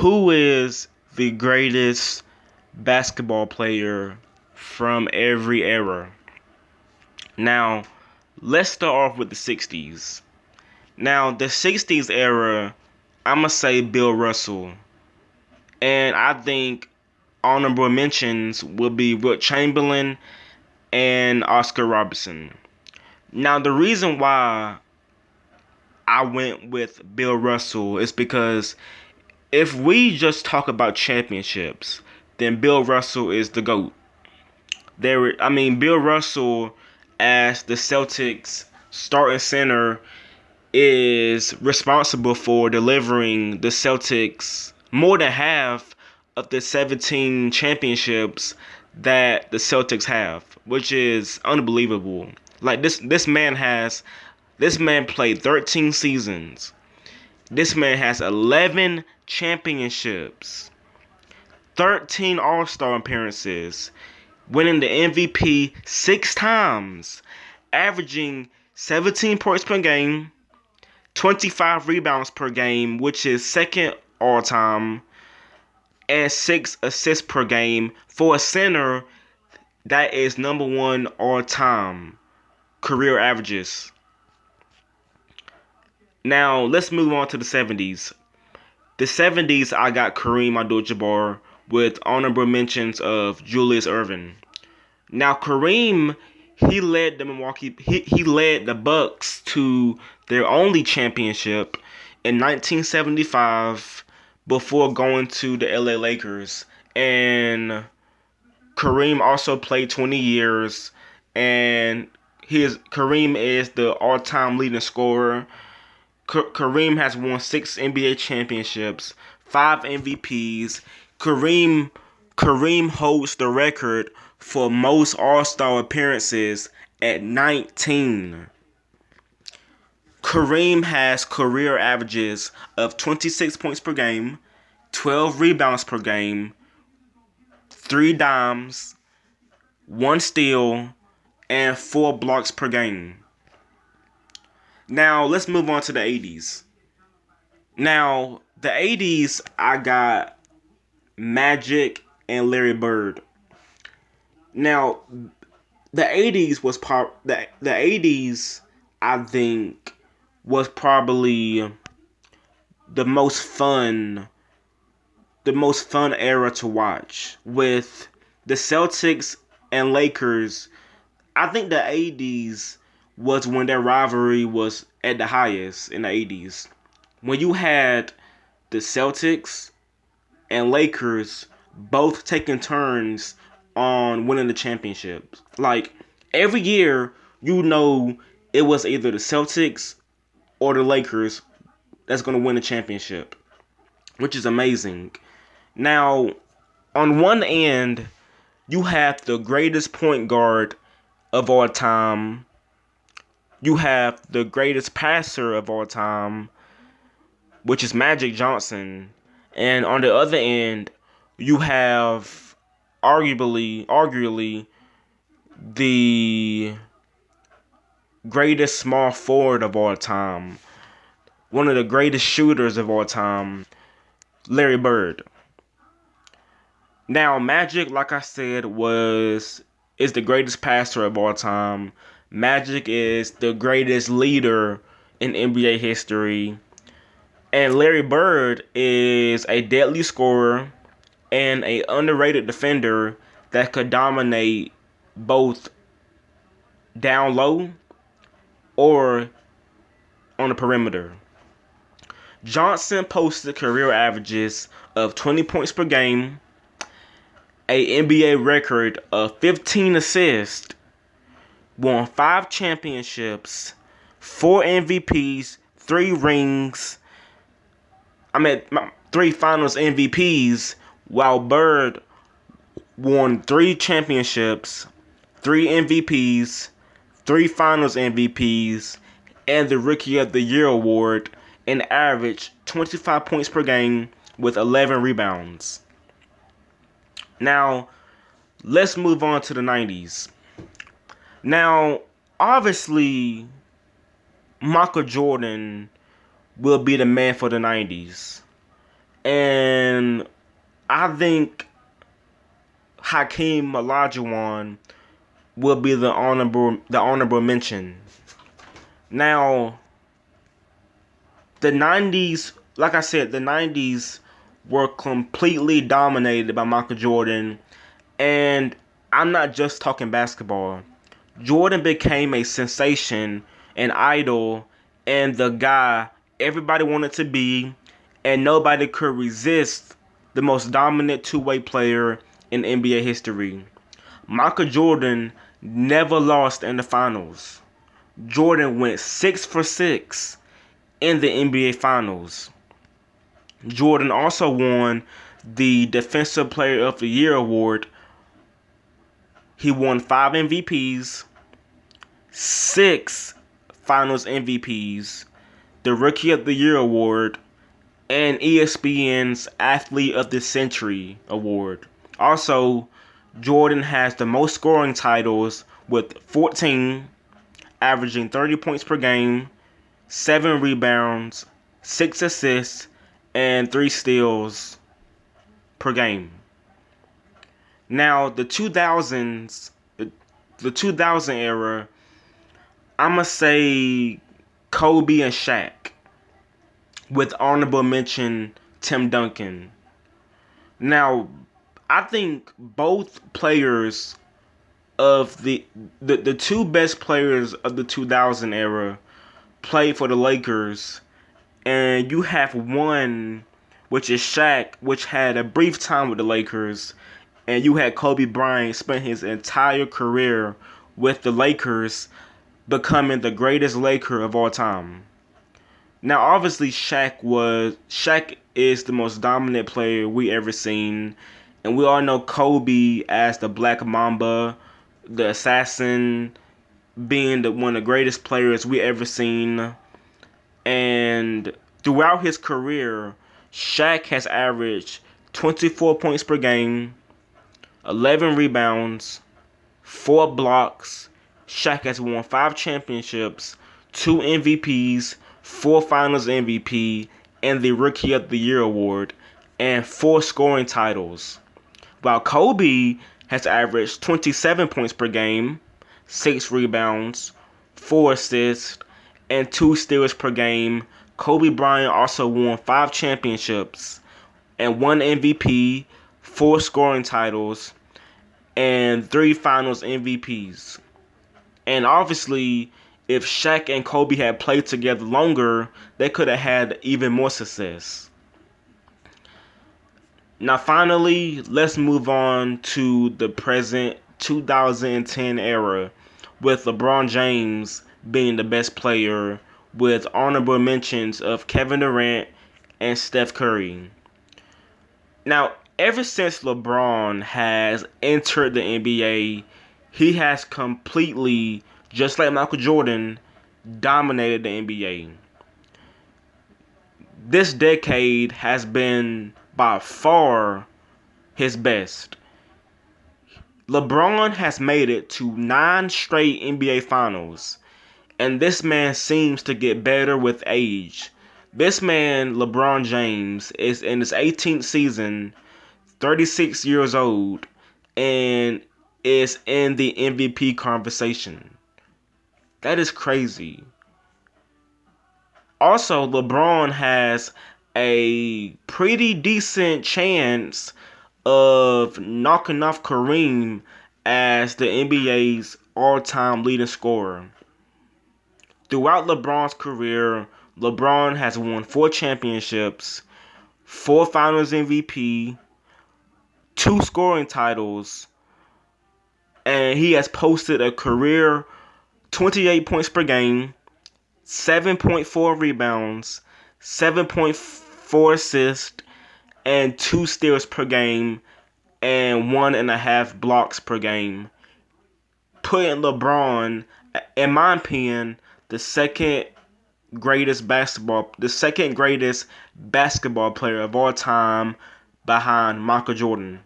Who is the greatest basketball player from every era? Now, let's start off with the 60s. Now, the 60s era, I'm going to say Bill Russell. And I think honorable mentions will be Wilt Chamberlain and Oscar Robertson. Now, the reason why I went with Bill Russell is because if we just talk about championships, then Bill Russell is the GOAT. Bill Russell as the Celtics starting center is responsible for delivering the Celtics more than half of the 17 championships that the Celtics have, which is unbelievable. Like this man played 13 seasons. This man has 11 championships, 13 All-Star appearances, winning the MVP 6 times, averaging 17 points per game, 25 rebounds per game, which is second all-time, and 6 assists per game for a center that is number 1 all-time career averages. Now, let's move on to the 70s. The 70s, I got Kareem Abdul-Jabbar with honorable mentions of Julius Erving. Now, Kareem, he led the Bucks to their only championship in 1975 before going to the LA Lakers. And Kareem also played 20 years, and Kareem is the all-time leading scorer. Kareem has won 6 NBA championships, 5 MVPs. Kareem holds the record for most All-Star appearances at 19. Kareem has career averages of 26 points per game, 12 rebounds per game, 3 dimes, 1 steal, and 4 blocks per game. Now, let's move on to the 80s. Now, the 80s, I got Magic and Larry Bird. Now, the 80s, I think, was probably the most fun era to watch with the Celtics and Lakers. I think the 80s was when their rivalry was at the highest in the 80s. When you had the Celtics and Lakers both taking turns on winning the championships. Like, every year, it was either the Celtics or the Lakers that's going to win the championship, which is amazing. Now, on one end, you have the greatest point guard of all time. You have the greatest passer of all time, which is Magic Johnson. And on the other end, you have arguably the greatest small forward of all time, one of the greatest shooters of all time, Larry Bird. Now, Magic, like I said, is the greatest passer of all time. Magic is the greatest leader in NBA history. And Larry Bird is a deadly scorer and an underrated defender that could dominate both down low or on the perimeter. Johnson posted career averages of 20 points per game, a NBA record of 15 assists, won 5 championships, 4 MVPs, 3 rings. 3 finals MVPs, while Bird won 3 championships, 3 MVPs, 3 finals MVPs, and the Rookie of the Year award, and averaged 25 points per game with 11 rebounds. Now, let's move on to the 90s. Now, obviously, Michael Jordan will be the man for the 90s. And I think Hakeem Olajuwon will be the honorable mention. Now, the 90s, like I said, the 90s were completely dominated by Michael Jordan, and I'm not just talking basketball. Jordan became a sensation, an idol, and the guy everybody wanted to be, and nobody could resist the most dominant two-way player in NBA history. Michael Jordan never lost in the finals. Jordan went 6 for 6 in the NBA Finals. Jordan also won the Defensive Player of the Year award. He won 5 MVPs, 6 Finals MVPs, the Rookie of the Year award, and ESPN's Athlete of the Century award. Also, Jordan has the most scoring titles with 14, averaging 30 points per game, 7 rebounds, 6 assists, and 3 steals per game. Now, the 2000s, the 2000 era, I'ma say Kobe and Shaq, with honorable mention Tim Duncan. Now, I think both players of the two best players of the 2000 era played for the Lakers, and you have one, which is Shaq, which had a brief time with the Lakers, and you had Kobe Bryant spent his entire career with the Lakers, becoming the greatest Laker of all time. Now, obviously, Shaq is the most dominant player we ever seen, and we all know Kobe as the Black Mamba, the assassin, being one of the greatest players we ever seen. And throughout his career, Shaq has averaged 24 points per game, 11 rebounds, 4 blocks. Shaq has won 5 championships, 2 MVPs, 4 Finals MVP, and the Rookie of the Year award, and 4 scoring titles. While Kobe has averaged 27 points per game, 6 rebounds, 4 assists, and 2 steals per game. Kobe Bryant also won 5 championships and 1 MVP, 4 scoring titles, and 3 Finals MVPs. And obviously, if Shaq and Kobe had played together longer, they could have had even more success. Now, finally, let's move on to the present 2010 era, with LeBron James being the best player, with honorable mentions of Kevin Durant and Steph Curry. Now, ever since LeBron has entered the NBA, he has completely, just like Michael Jordan, dominated the NBA. This decade has been by far his best. LeBron has made it to 9 straight NBA Finals, and this man seems to get better with age. This man, LeBron James, is in his 18th season, 36 years old, and is in the MVP conversation. That is crazy. Also, LeBron has a pretty decent chance of knocking off Kareem as the NBA's all-time leading scorer. Throughout LeBron's career, LeBron has won 4 championships, 4 Finals MVP, 2 scoring titles, and he has posted a career 28 points per game, 7.4 rebounds, 7.4 assists, and 2 steals per game, and 1.5 blocks per game, putting LeBron, in my opinion, the second greatest basketball player of all time, behind Michael Jordan.